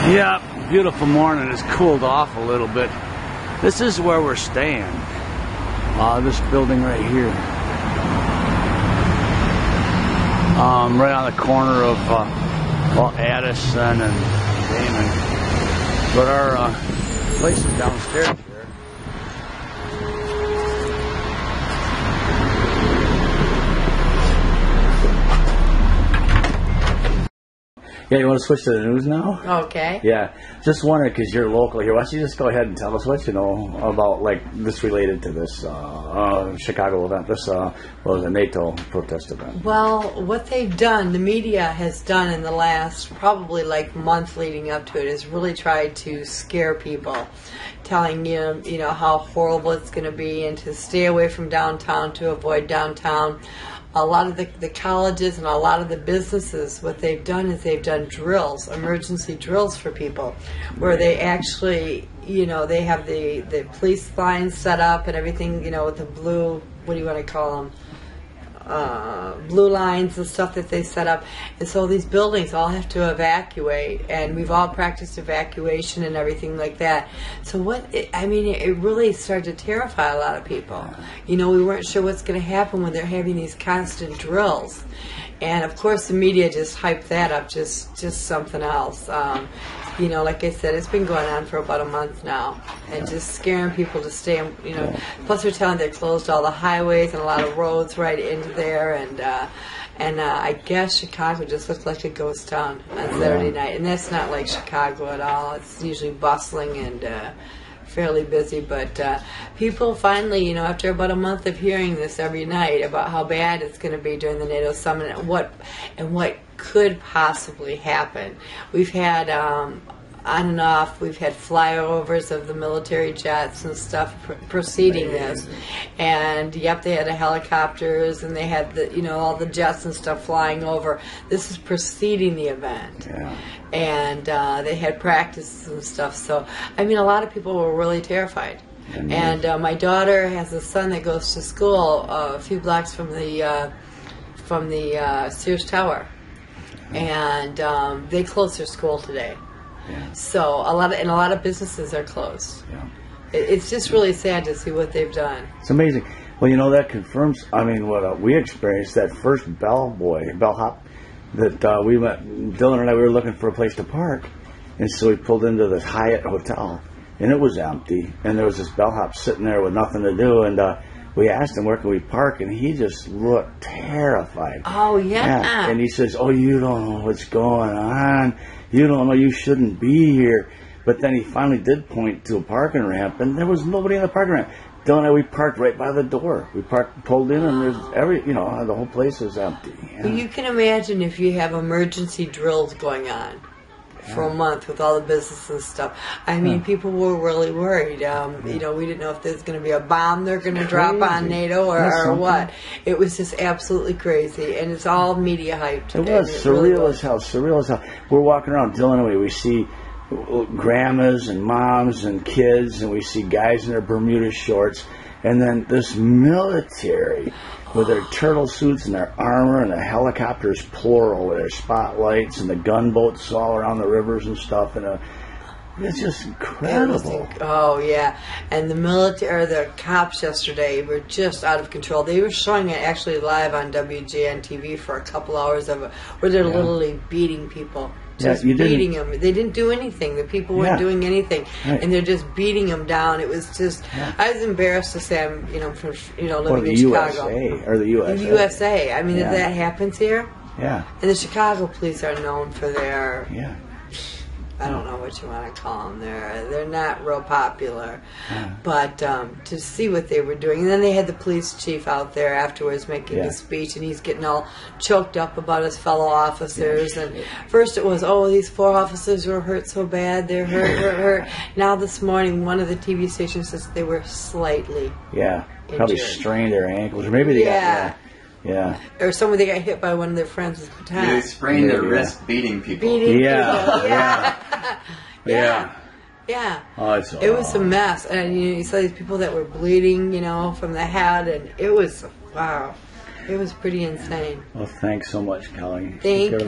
Yeah, beautiful morning. It's cooled off a little bit. This is where we're staying. This building right here. Right on the corner of Addison and Damon. But our place is downstairs here. Yeah, you want to switch to the news now? Okay. Yeah, just wondering, because you're local here, why don't you just go ahead and tell us what you know about, like, this related to this Chicago event, this, was a NATO protest event. Well, what they've done, the media has done in the last probably like month leading up to it, is really tried to scare people, telling you know how horrible it's going to be and to stay away from downtown, to avoid downtown. A lot of the colleges and a lot of the businesses, what they've done is they've done drills, emergency drills for people, where they actually, you know, they have the police lines set up and everything, you know, with the blue, what do you want to call them, blue lines and stuff that they set up. And so these buildings all have to evacuate, and we've all practiced evacuation and everything like that. So it really started to terrify a lot of people. You know, we weren't sure what's going to happen when they're having these constant drills. And of course the media just hyped that up, just something else. You know, like I said, it's been going on for about a month now, and just scaring people to stay, you know. Plus, they're telling they closed all the highways and a lot of roads right into there, and I guess Chicago just looked like a ghost town on Saturday night, and that's not like Chicago at all. It's usually bustling and fairly busy, but people finally, you know, after about a month of hearing this every night about how bad it's going to be during the NATO summit and what could possibly happen. We've had on and off, we've had flyovers of the military jets and stuff preceding this, and yep, they had the helicopters and they had the, you know, all the jets and stuff flying over. This is preceding the event, and they had practices and stuff. So I mean, a lot of people were really terrified. And my daughter has a son that goes to school a few blocks from the Sears Tower, and they closed their school today. So a lot of businesses are closed. It's just really sad to see what they've done. It's amazing. Well, you know, that confirms, I mean, what we experienced, that first bellhop that we went, Dylan and I, we were looking for a place to park, and so we pulled into the Hyatt Hotel, and it was empty, and there was this bellhop sitting there with nothing to do, and we asked him, where can we park? And he just looked terrified. Oh, yeah. And he says, oh, you don't know what's going on. You don't know, you shouldn't be here. But then he finally did point to a parking ramp, and there was nobody in the parking ramp. Dylan and I, we parked right by the door. We pulled in, and there's you know, the whole place is empty. Well, you can imagine if you have emergency drills going on for a month with all the business and stuff. I mean, people were really worried. You know, we didn't know if there's going to be a bomb they're going to drop on NATO or what. It was just absolutely crazy, and it's all media hyped. It was surreal as hell. Surreal as hell. We're walking around Illinois. We see grandmas and moms and kids, and we see guys in their Bermuda shorts, and then this military with their turtle suits and their armor and the helicopters, plural, with their spotlights and the gunboats all around the rivers and stuff. And it's just incredible. Oh, yeah. And the military, or the cops yesterday were just out of control. They were showing it actually live on WGN TV for a couple hours of it, where they're literally beating people. Just beating them. They didn't do anything. The people weren't doing anything, and they're just beating them down. It was just. I was embarrassed to say I'm, you know, from living in Chicago. Or the USA. The USA. I mean, if that happens here. Yeah. And the Chicago police are known for their. Yeah. I don't know what you want to call them. They're not real popular, but to see what they were doing, and then they had the police chief out there afterwards making a speech, and he's getting all choked up about his fellow officers. And first it was, oh, these 4 officers were hurt so bad, they're hurt. Now this morning, one of the TV stations says they were slightly probably injured. Strained their ankles, or maybe they got. Yeah. Or somebody got hit by one of their friends with baton. They sprained their wrist beating people. Yeah. Oh, it was a mess. And you saw these people that were bleeding, you know, from the head, and it was, wow. It was pretty insane. Well, thanks so much, Kelly. Thank you.